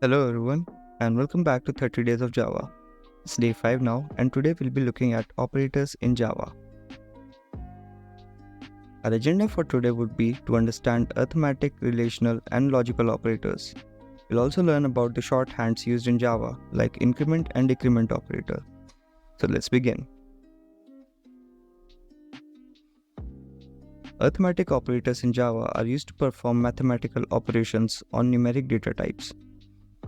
Hello everyone and welcome back to 30 Days of Java. It's day 5 now and today we'll be looking at operators in Java. Our agenda for today would be to understand arithmetic, relational and logical operators. We'll also learn about the shorthands used in Java like increment and decrement operator. So let's begin. Arithmetic operators in Java are used to perform mathematical operations on numeric data types.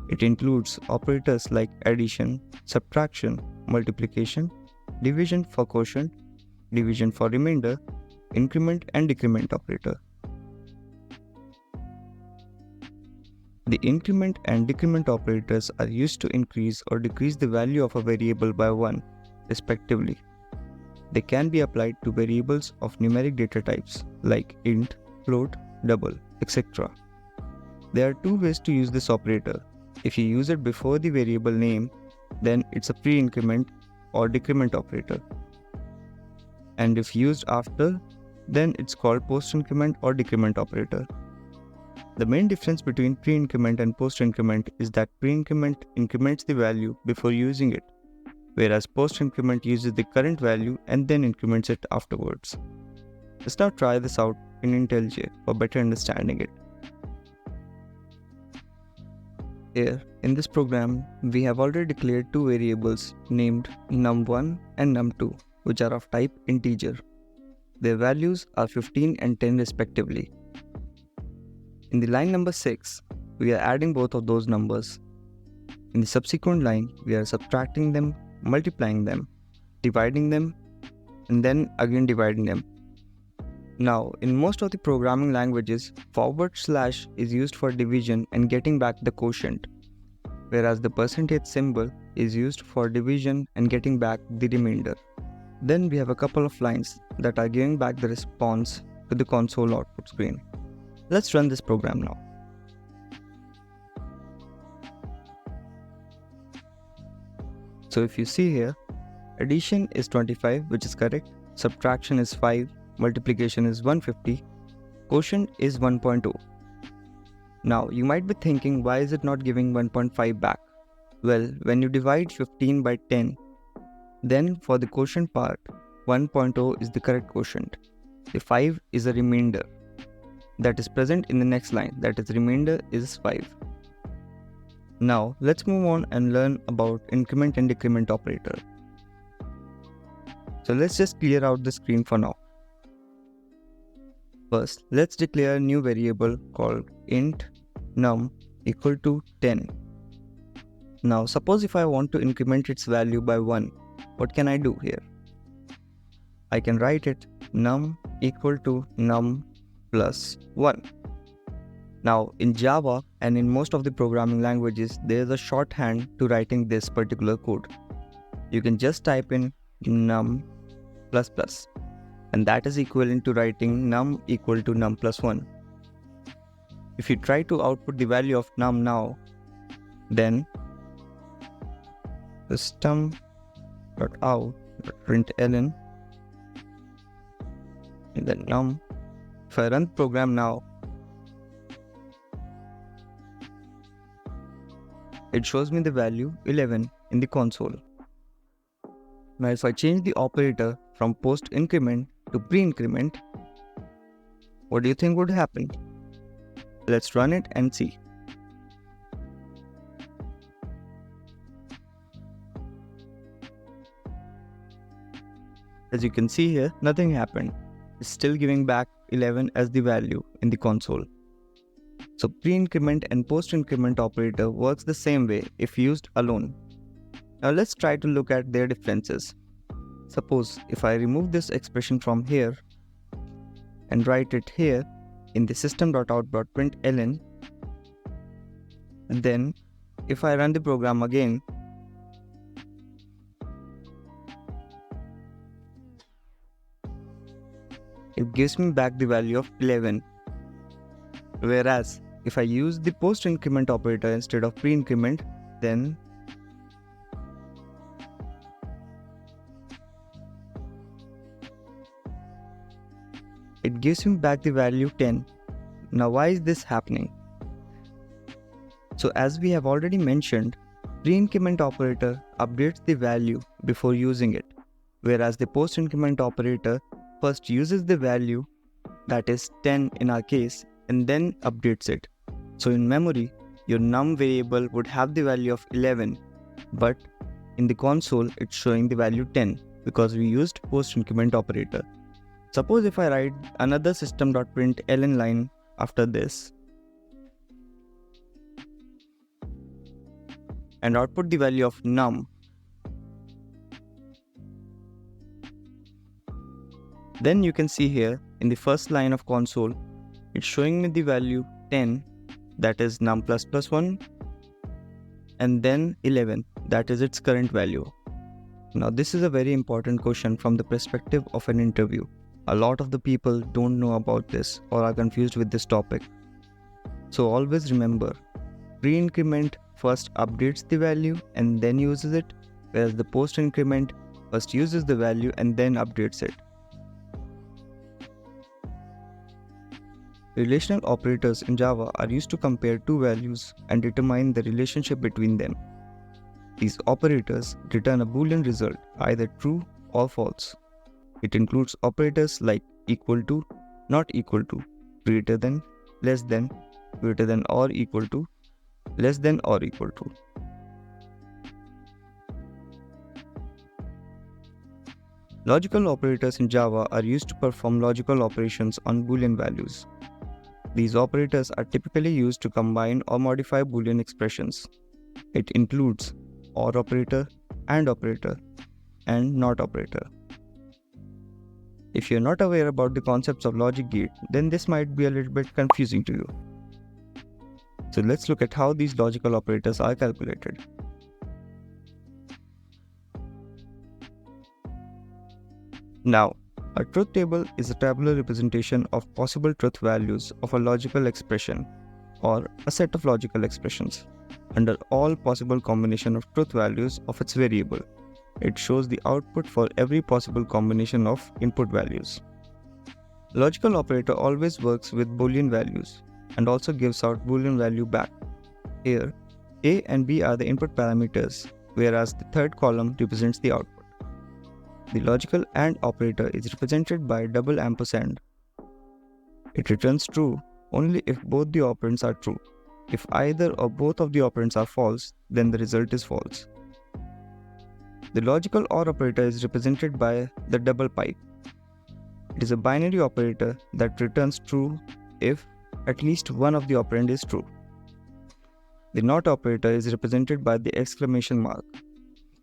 It includes operators like addition, subtraction, multiplication, division for quotient, division for remainder, increment and decrement operator. The increment and decrement operators are used to increase or decrease the value of a variable by 1, respectively. They can be applied to variables of numeric data types like int, float, double, etc. There are two ways to use this operator. If you use it before the variable name, then it's a pre-increment or decrement operator. And if used after, then it's called post-increment or decrement operator. The main difference between pre-increment and post-increment is that pre-increment increments the value before using it, whereas post-increment uses the current value and then increments it afterwards. Let's now try this out in IntelliJ for better understanding it. Here, in this program, we have already declared two variables named num1 and num2, which are of type integer. Their values are 15 and 10 respectively. In the line number 6, we are adding both of those numbers. In the subsequent line, we are subtracting them, multiplying them, dividing them, and then again dividing them. Now, in most of the programming languages, / is used for division and getting back the quotient, whereas the percentage symbol is used for division and getting back the remainder. Then we have a couple of lines that are giving back the response to the console output screen. Let's run this program now. So if you see here, addition is 25, which is correct, subtraction is 5, multiplication is 150, quotient is 1.0. Now you might be thinking, why is it not giving 1.5 back? Well, when you divide 15 by 10, then for the quotient part, 1.0 is the correct quotient. The 5 is a remainder that is present in the next line, that is remainder is 5. Now let's move on and learn about increment and decrement operator. So let's just clear out the screen for now. First, let's declare a new variable called int num equal to 10. Now suppose if I want to increment its value by 1, what can I do here? I can write it num equal to num plus 1. Now in Java and in most of the programming languages, there is a shorthand to writing this particular code. You can just type in num plus plus, and that is equivalent to writing num equal to num plus 1. If you try to output the value of num now, then system.out.println and then num. If I run the program now, it shows me the value 11 in the console. Now if I change the operator from post-increment to pre-increment, what do you think would happen? Let's run it and see. As you can see here, nothing happened. It's still giving back 11 as the value in the console. So pre-increment and post-increment operator works the same way if used alone. Now let's try to look at their differences. Suppose if I remove this expression from here and write it here in the system.out.println, then if I run the program again, it gives me back the value of 11. Whereas if I use the post-increment operator instead of pre-increment, then it gives me back the value 10. Now why is this happening? So as we have already mentioned, pre-increment operator updates the value before using it, whereas the post-increment operator first uses the value, that is 10 in our case, and then updates it. So in memory, your num variable would have the value of 11, but in the console it's showing the value 10 because we used post-increment operator. Suppose if I write another system.println line after this and output the value of num, then you can see here in the first line of console, it's showing me the value 10, that is num plus plus 1, and then 11, that is its current value. Now this is a very important question from the perspective of an interview. A lot of the people don't know about this or are confused with this topic. So always remember, pre-increment first updates the value and then uses it, whereas the post-increment first uses the value and then updates it. Relational operators in Java are used to compare two values and determine the relationship between them. These operators return a Boolean result, either true or false. It includes operators like equal to, not equal to, greater than, less than, greater than or equal to, less than or equal to. Logical operators in Java are used to perform logical operations on Boolean values. These operators are typically used to combine or modify Boolean expressions. It includes OR operator, AND operator, and NOT operator. If you're not aware about the concepts of logic gate, then this might be a little bit confusing to you. So let's look at how these logical operators are calculated. Now, a truth table is a tabular representation of possible truth values of a logical expression or a set of logical expressions under all possible combination of truth values of its variable. It shows the output for every possible combination of input values. Logical operator always works with Boolean values and also gives out Boolean value back. Here, A and B are the input parameters, whereas the third column represents the output. The logical AND operator is represented by double ampersand. It returns true only if both the operands are true. If either or both of the operands are false, then the result is false. The logical OR operator is represented by the double pipe. It is a binary operator that returns true if at least one of the operand is true. The NOT operator is represented by the exclamation mark.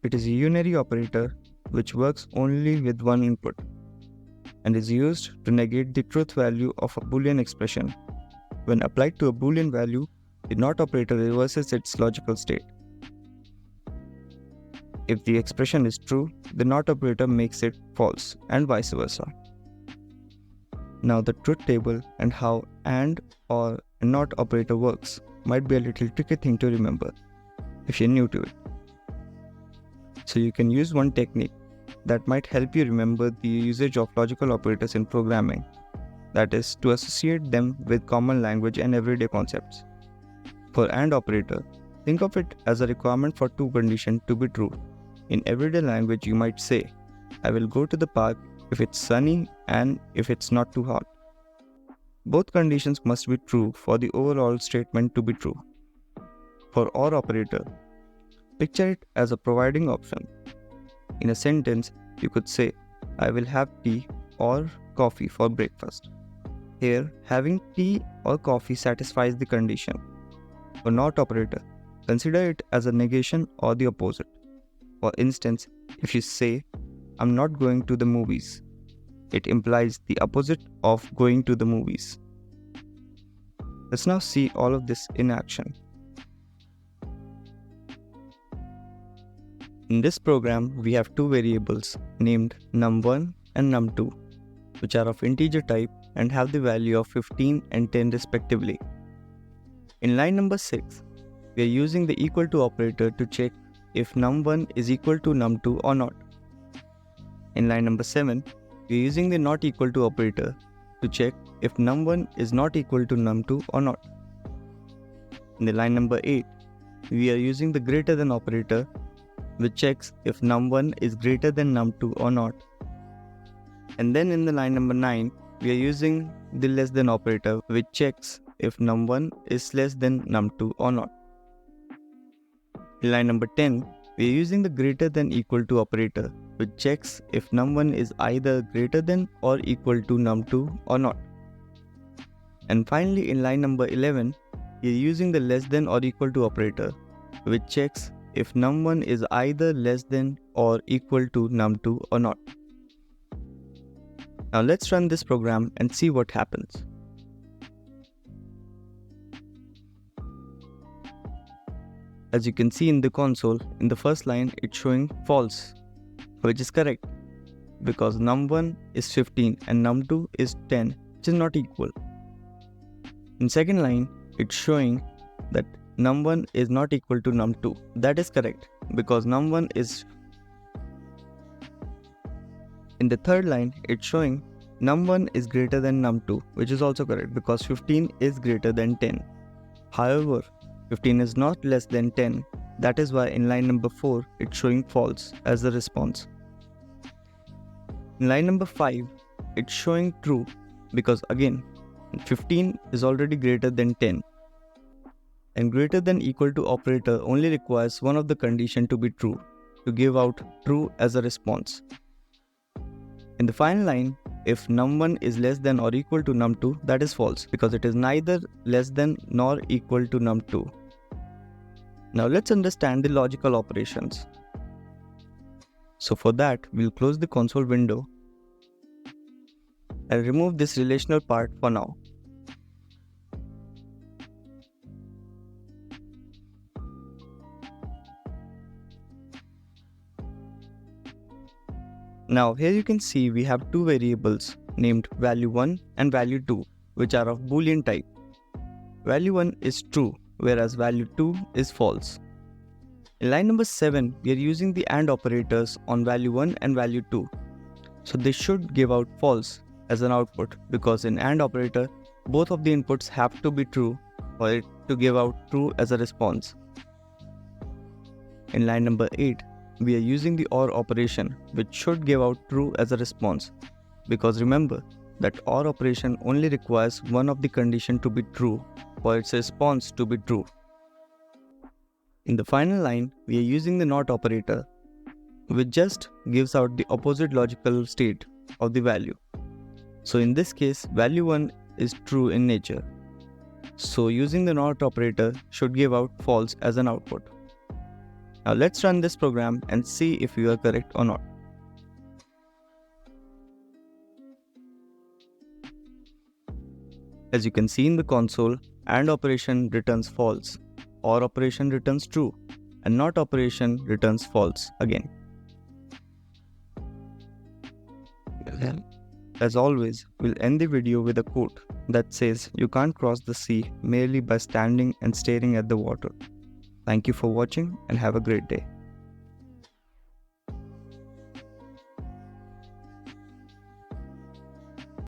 It is a unary operator which works only with one input and is used to negate the truth value of a Boolean expression. When applied to a Boolean value, the NOT operator reverses its logical state. If the expression is true, the NOT operator makes it false, and vice versa. Now the truth table and how AND or NOT operator works might be a little tricky thing to remember if you're new to it. So you can use one technique that might help you remember the usage of logical operators in programming, that is, to associate them with common language and everyday concepts. For AND operator, think of it as a requirement for two conditions to be true. In everyday language, you might say, I will go to the park if it's sunny and if it's not too hot. Both conditions must be true for the overall statement to be true. For OR operator, picture it as a providing option. In a sentence, you could say, I will have tea or coffee for breakfast. Here, having tea or coffee satisfies the condition. For NOT operator, consider it as a negation or the opposite. For instance, if you say, I'm not going to the movies, it implies the opposite of going to the movies. Let's now see all of this in action. In this program, we have two variables named num1 and num2, which are of integer type and have the value of 15 and 10 respectively. In line number 6, we are using the equal to operator to check if num1 is equal to num2 or not. In line number 7, we are using the not equal to operator to check if num1 is not equal to num2 or not. In the line number 8, we are using the greater than operator, which checks if num1 is greater than num2 or not. And then in the line number 9, we are using the less than operator, which checks if num1 is less than num2 or not. In line number 10, we are using the greater than equal to operator, which checks if num1 is either greater than or equal to num2 or not. And finally, in line number 11, we are using the less than or equal to operator, which checks if num1 is either less than or equal to num2 or not. Now let's run this program and see what happens. As you can see in the console, in the first line it's showing false, which is correct because num1 is 15 and num2 is 10, which is not equal. In second line, it's showing that num1 is not equal to num2. That is correct because num1 is. In the third line, it's showing num1 is greater than num2, which is also correct because 15 is greater than 10. However, 15 is not less than 10. That is why in line number 4, it's showing false as the response. In line number 5, it's showing true because again, 15 is already greater than 10. And greater than equal to operator only requires one of the condition to be true to give out true as a response. In the final line, if num1 is less than or equal to num2, that is false because it is neither less than nor equal to num2. Now let's understand the logical operations. So for that, we'll close the console window and remove this relational part for now. Now here you can see we have two variables named value1 and value2, which are of Boolean type. Value1 is true, whereas value2 is false. In line number 7, we are using the AND operators on value1 and value2. So they should give out false as an output because in AND operator, both of the inputs have to be true for it to give out true as a response. In line number 8, we are using the OR operation, which should give out true as a response because remember that OR operation only requires one of the condition to be true for its response to be true. In the final line, we are using the NOT operator, which just gives out the opposite logical state of the value. So in this case, value1 is true in nature. So using the NOT operator should give out false as an output. Now let's run this program and see if we are correct or not. As you can see in the console, AND operation returns false, OR operation returns true, and NOT operation returns false again. As always, we'll end the video with a quote that says, "You can't cross the sea merely by standing and staring at the water." Thank you for watching and have a great day.